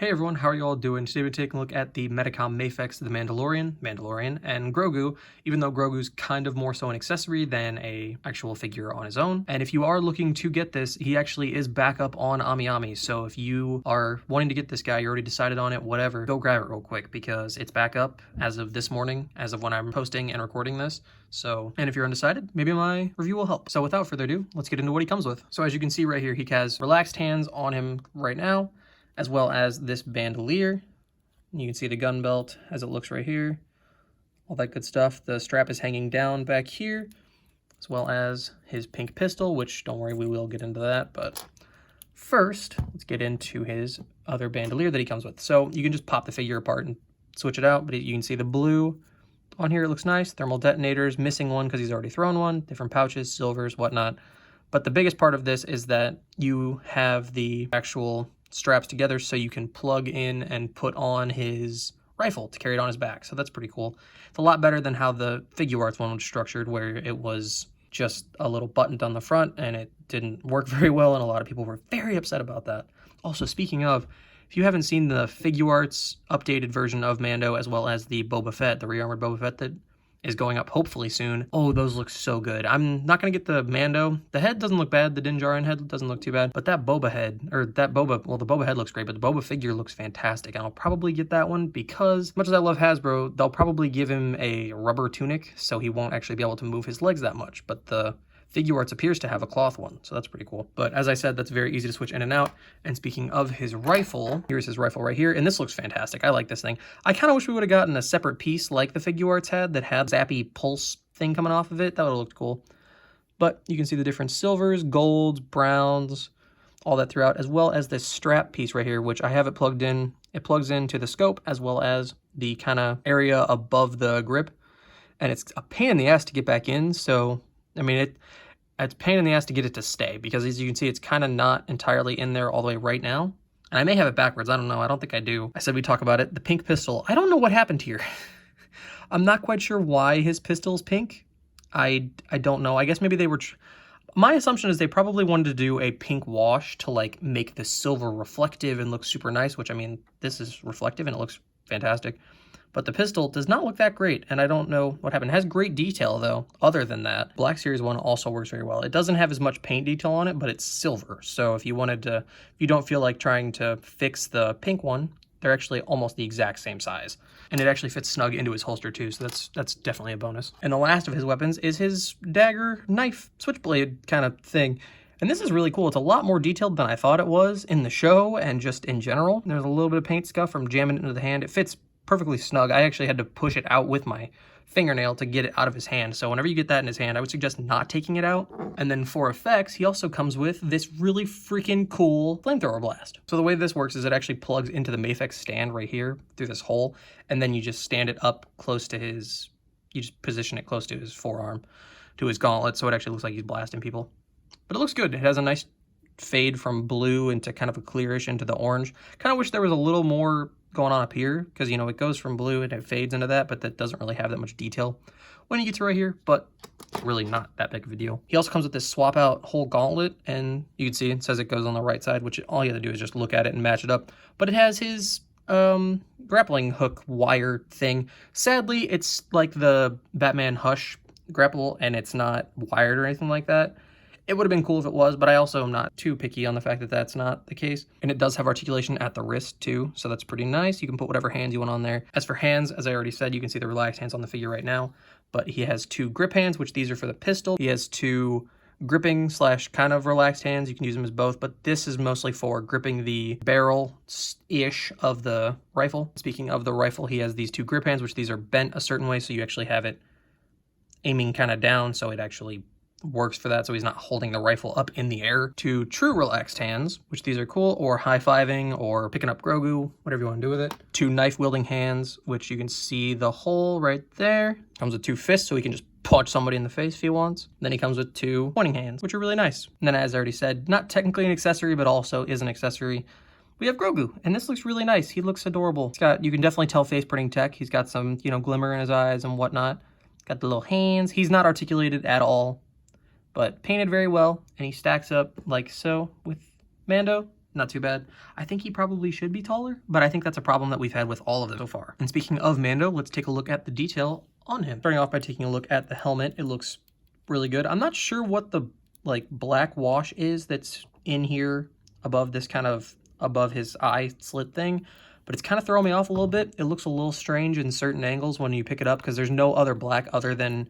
Hey everyone, how are you all doing? Today we're taking a look at the Medicom Mafex, the Mandalorian, and Grogu, even though Grogu's kind of more so an accessory than a actual figure on his own. And if you are looking to get this, he actually is back up on AmiAmi. So if you are wanting to get this guy, you already decided on it, whatever, go grab it real quick because it's back up as of this morning, as of when I'm posting and recording this. So, and if you're undecided, maybe my review will help. So without further ado, let's get into what he comes with. So as you can see right here, he has relaxed hands on him right now, as well as this bandolier. You can see the gun belt as it looks right here, all that good stuff. The strap is hanging down back here, as well as his pink pistol, which don't worry, we will get into that. But first, let's get into his other bandolier that he comes with. So you can just pop the figure apart and switch it out, but you can see the blue on here. It looks nice. Thermal detonators, missing one because he's already thrown one, different pouches, silvers, whatnot. But the biggest part of this is that you have the actual straps together so you can plug in and put on his rifle to carry it on his back. So that's pretty cool. It's a lot better than how the figure arts one was structured, where it was just a little buttoned on the front and it didn't work very well, and a lot of people were very upset about that. Also, speaking of, if you haven't seen the figure arts updated version of Mando, as well as the Boba Fett, the re-armored Boba Fett that is going up hopefully soon. Oh, those look so good. I'm not going to get the Mando. The head doesn't look bad. The Djarin head doesn't look too bad. But that Boba head, or that Boba, well, the Boba head looks great, but the Boba figure looks fantastic. And I'll probably get that one because, as much as I love Hasbro, they'll probably give him a rubber tunic, so he won't actually be able to move his legs that much. But the figure arts appears to have a cloth one, so that's pretty cool. But as I said, that's very easy to switch in and out. And speaking of his rifle, here's his rifle right here, and this looks fantastic. I like this thing. I kind of wish we would have gotten a separate piece like the figure arts had that had zappy pulse thing coming off of it. That would have looked cool. But you can see the different silvers, golds, browns, all that throughout, as well as this strap piece right here, which I have it plugged in. It plugs into the scope as well as the kind of area above the grip. And it's a pain in the ass to get back in, so I mean, it's a pain in the ass to get it to stay, because as you can see, it's kind of not entirely in there all the way right now. And I may have it backwards. I don't know. I don't think I do. I said we talk about it. The pink pistol. I don't know what happened here. I'm not quite sure why his pistol's pink. I don't know. I guess maybe they were... My assumption is they probably wanted to do a pink wash to like make the silver reflective and look super nice, which I mean, this is reflective and it looks fantastic. But the pistol does not look that great, and I don't know what happened. It has great detail, though, other than that. Black Series 1 also works very well. It doesn't have as much paint detail on it, but it's silver. So if you wanted to, if you don't feel like trying to fix the pink one, they're actually almost the exact same size. And it actually fits snug into his holster, too, so that's definitely a bonus. And the last of his weapons is his dagger, knife, switchblade kind of thing. And this is really cool. It's a lot more detailed than I thought it was in the show and just in general. There's a little bit of paint scuff from jamming it into the hand. It fits perfectly snug. I actually had to push it out with my fingernail to get it out of his hand. So whenever you get that in his hand, I would suggest not taking it out. And then for effects, he also comes with this really freaking cool flamethrower blast. So the way this works is it actually plugs into the Mafex stand right here through this hole. And then you just stand it up close to his, you just position it close to his forearm, to his gauntlet. So it actually looks like he's blasting people. But it looks good. It has a nice fade from blue into kind of a clearish into the orange. Kind of wish there was a little more going on up here, because you know it goes from blue and it fades into that, but that doesn't really have that much detail when you get to right here, but it's really not that big of a deal. He also comes with this swap out whole gauntlet, and you can see it says it goes on the right side, which all you have to do is just look at it and match it up. But it has his grappling hook wire thing. Sadly, it's like the Batman Hush grapple, and it's not wired or anything like that. It would have been cool if it was, but I also am not too picky on the fact that that's not the case. And it does have articulation at the wrist too, so that's pretty nice. You can put whatever hands you want on there. As for hands, as I already said, you can see the relaxed hands on the figure right now, but he has two grip hands, which these are for the pistol. He has two gripping / kind of relaxed hands. You can use them as both, but this is mostly for gripping the barrel-ish of the rifle. Speaking of the rifle, he has these two grip hands, which these are bent a certain way, so you actually have it aiming kind of down, so it actually works for that, so he's not holding the rifle up in the air. To true relaxed hands, which these are cool, or high-fiving, or picking up Grogu, whatever you want to do with it. Two knife-wielding hands, which you can see the hole right there. Comes with two fists, so he can just punch somebody in the face if he wants. Then he comes with two pointing hands, which are really nice. And then, as I already said, not technically an accessory, but also is an accessory, we have Grogu, and this looks really nice. He looks adorable. He's got, you can definitely tell face printing tech. He's got some, you know, glimmer in his eyes and whatnot. Got the little hands. He's not articulated at all, but painted very well, and he stacks up like so with Mando. not too bad. I think he probably should be taller, but I think that's a problem that we've had with all of them so far. And speaking of Mando, let's take a look at the detail on him. Starting off by taking a look at the helmet, it looks really good. I'm not sure what the like black wash is that's in here above this kind of above his eye slit thing, but it's kind of throwing me off a little bit. It looks a little strange in certain angles when you pick it up because there's no other black other than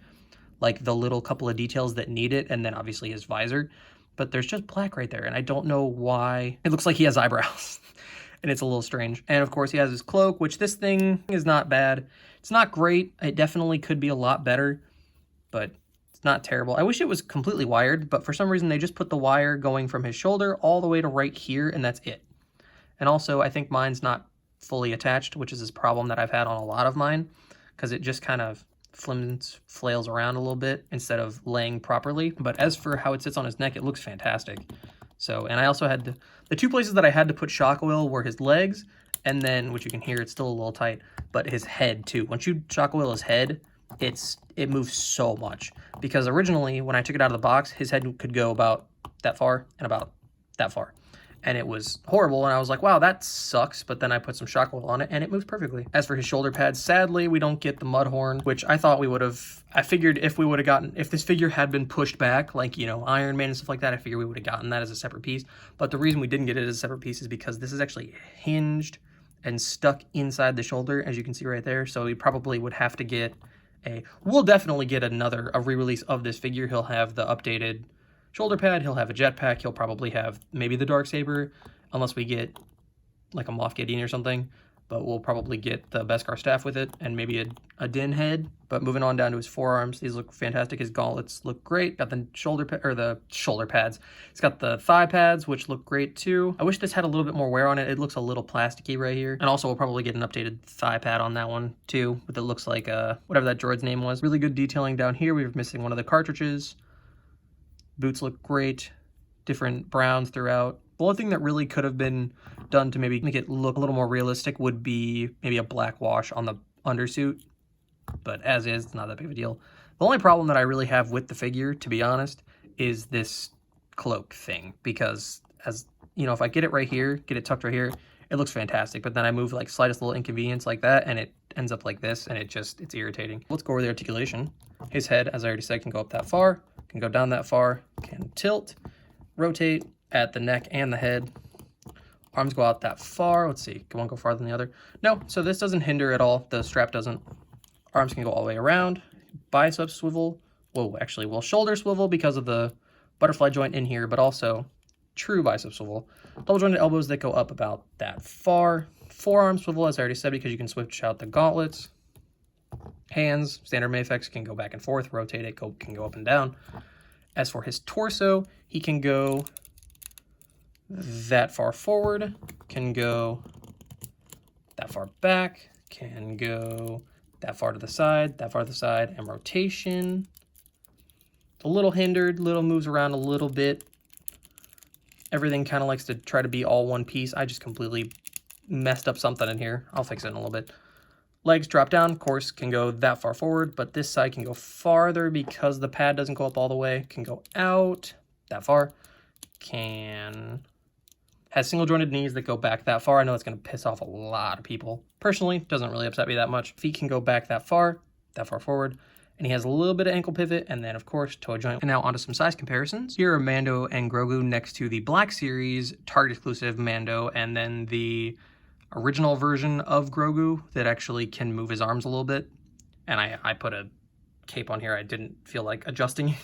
like the little couple of details that need it, and then obviously his visor. But there's just black right there, and I don't know why. It looks like he has eyebrows, and it's a little strange. And of course he has his cloak, which this thing is not bad. It's not great. It definitely could be a lot better, but it's not terrible. I wish it was completely wired, but for some reason they just put the wire going from his shoulder all the way to right here, and that's it. And also I think mine's not fully attached, which is this problem that I've had on a lot of mine, because it just kind of flails around a little bit instead of laying properly. But as for how it sits on his neck, it looks fantastic. So, and I also had the two places that I had to put shock oil were his legs, and then, which you can hear, it's still a little tight, but his head too. Once you shock oil his head, it moves so much. Because originally, when I took it out of the box, his head could go about that far and about that far. And it was horrible, and I was like, wow, that sucks, but then I put some shock oil on it, and it moves perfectly. As for his shoulder pads, sadly, we don't get the mud horn, which I thought we would have. I figured if we would have gotten, if this figure had been pushed back, like, you know, Iron Man and stuff like that, I figured we would have gotten that as a separate piece. But the reason we didn't get it as a separate piece is because this is actually hinged and stuck inside the shoulder, as you can see right there, so we probably would have to get we'll definitely get a re-release of this figure. He'll have the updated shoulder pad, he'll have a jetpack, he'll probably have maybe the Darksaber, unless we get like a Moff Gideon or something, but we'll probably get the Beskar staff with it, and maybe a Din head. But moving on down to his forearms, these look fantastic. His gauntlets look great. Got the shoulder pads. It's got the thigh pads, which look great too. I wish this had a little bit more wear on it. It looks a little plasticky right here. And also we'll probably get an updated thigh pad on that one too, but it looks like whatever that droid's name was. Really good detailing down here. We were missing one of the cartridges. Boots look great, different browns throughout. The only thing that really could have been done to maybe make it look a little more realistic would be maybe a black wash on the undersuit, but as is, it's not that big of a deal. The only problem that I really have with the figure, to be honest, is this cloak thing, because as you know, if I get it right here, get it tucked right here, it looks fantastic, but then I move like slightest little inconvenience like that, and it ends up like this, and it's irritating. Let's go over the articulation. His head, as I already said, can go up that far, can go down that far, can tilt, rotate at the neck and the head. Arms go out that far. Let's see, can one go farther than the other? No, so this doesn't hinder at all. The strap doesn't. Arms can go all the way around. Bicep swivel. Whoa, actually, well, shoulder swivel because of the butterfly joint in here, but also true bicep swivel. Double jointed elbows that go up about that far. Forearm swivel, as I already said, because you can switch out the gauntlets. Hands, standard Mafex, can go back and forth, rotate it, can go up and down. As for his torso, he can go that far forward, can go that far back, can go that far to the side, that far to the side, and rotation. A little hindered, little moves around a little bit. Everything kind of likes to try to be all one piece. I just completely messed up something in here. I'll fix it in a little bit. Legs drop down, of course, can go that far forward, but this side can go farther because the pad doesn't go up all the way. Can go out that far. Has single jointed knees that go back that far. I know it's going to piss off a lot of people. Personally, doesn't really upset me that much. Feet can go back that far forward. And he has a little bit of ankle pivot, and then, of course, toe joint. And now onto some size comparisons. Here are Mando and Grogu next to the Black Series Target exclusive Mando, and then the original version of Grogu that actually can move his arms a little bit. And I put a cape on here. I didn't feel like adjusting it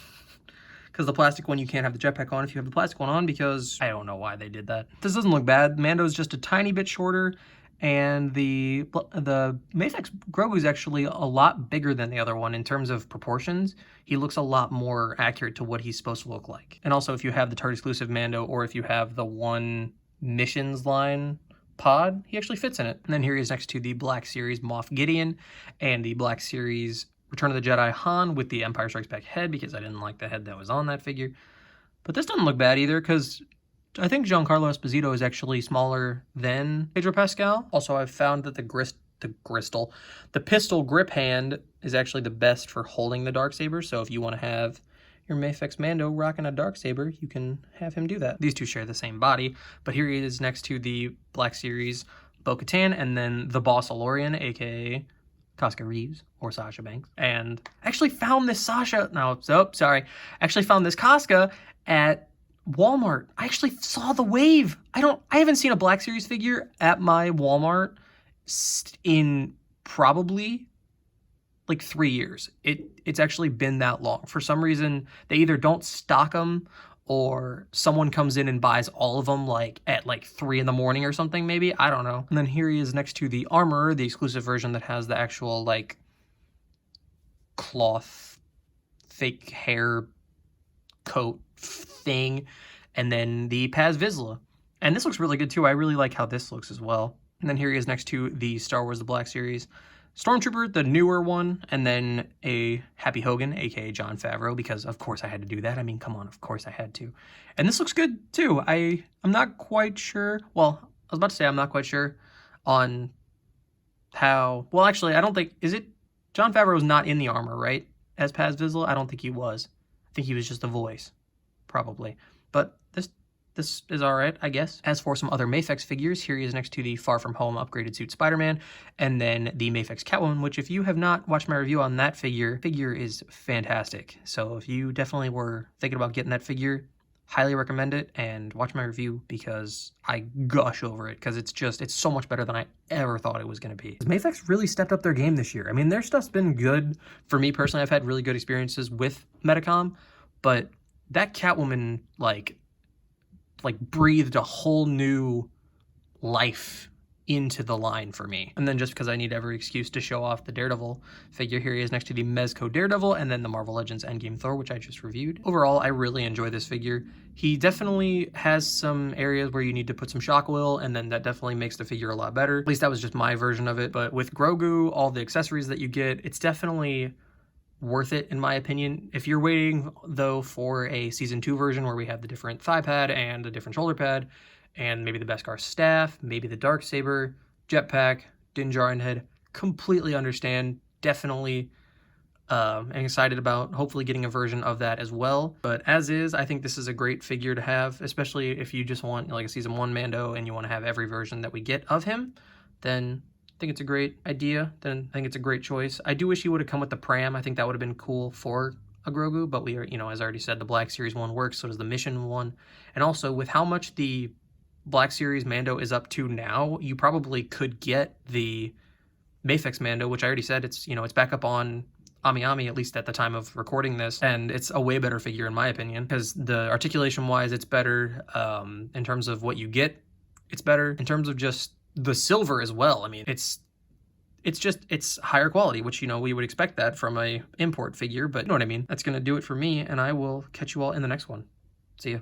because the plastic one, you can't have the jetpack on if you have the plastic one on, because I don't know why they did that. This doesn't look bad. Mando's just a tiny bit shorter, and the Mafex Grogu is actually a lot bigger than the other one in terms of proportions. He looks a lot more accurate to what he's supposed to look like. And also, if you have the Target exclusive Mando, or if you have the one missions line pod, he actually fits in it. And then here he is next to the Black Series Moff Gideon and the Black Series Return of the Jedi Han with the Empire Strikes Back head, because I didn't like the head that was on that figure. But this doesn't look bad either, because I think Giancarlo Esposito is actually smaller than Pedro Pascal. Also, I've found that the pistol grip hand is actually the best for holding the Darksaber. So if you want to have your Mafex Mando rocking a darksaber, you can have him do that. These two share the same body, but here he is next to the Black Series Bo-Katan, and then the Bossalorian, aka Casca Reeves or Sasha Banks. And I actually found this actually found this Casca at Walmart. I actually saw the wave. I haven't seen a Black Series figure at my Walmart in probably like 3 years. It's actually been that long. For some reason, they either don't stock them or someone comes in and buys all of them like at like 3 in the morning or something, maybe. I don't know. And then here he is next to the Armorer, the exclusive version that has the actual like cloth fake hair coat thing, and then the Paz Vizsla. And this looks really good too. I really like how this looks as well. And then here he is next to the Star Wars The Black Series Stormtrooper, the newer one, and then a Happy Hogan, aka Jon Favreau, because of course I had to do that. I mean, come on, of course I had to. And this looks good too. I'm not quite sure. Well, I was about to say I'm not quite sure on how. Well, actually, I don't think, is it Jon Favreau's not in the armor, right? As Paz Vizsla? I don't think he was. I think he was just a voice, probably. But this is all right, I guess. As for some other Mafex figures, here he is next to the Far From Home upgraded suit Spider-Man, and then the Mafex Catwoman, which if you have not watched my review on that figure is fantastic. So if you definitely were thinking about getting that figure, highly recommend it, and watch my review because I gush over it, because it's so much better than I ever thought it was going to be. Mafex really stepped up their game this year. I mean, their stuff's been good. For me personally, I've had really good experiences with Medicom, but that Catwoman, like breathed a whole new life into the line for me. And then just because I need every excuse to show off the Daredevil figure, here he is next to the Mezco Daredevil, and then the Marvel Legends Endgame Thor, which I just reviewed. Overall, I really enjoy this figure. He definitely has some areas where you need to put some shock oil, and then that definitely makes the figure a lot better. At least that was just my version of it. But with Grogu, all the accessories that you get, it's definitely worth it in my opinion. If you're waiting though for a season 2 version where we have the different thigh pad and a different shoulder pad and maybe the Beskar staff, maybe the Darksaber, jetpack, Din Djarin head, completely understand. Definitely am excited about hopefully getting a version of that as well. But as is, I think this is a great figure to have, especially if you just want like a season 1 Mando and you want to have every version that we get of him. Then I think it's a great idea. Then I think it's a great choice. I do wish he would have come with the pram. I think that would have been cool for a Grogu, but we are, as I already said, the Black Series one works, so does the Mission one. And also, with how much the Black Series Mando is up to now, you probably could get the Mafex Mando, which I already said, it's back up on Ami Ami, at least at the time of recording this, and it's a way better figure in my opinion, because the articulation-wise, it's better. In terms of what you get, it's better. In terms of just the silver as well, I mean, it's higher quality, which we would expect that from a import figure, but you know what I mean. That's gonna do it for me, and I will catch you all in the next one. See ya.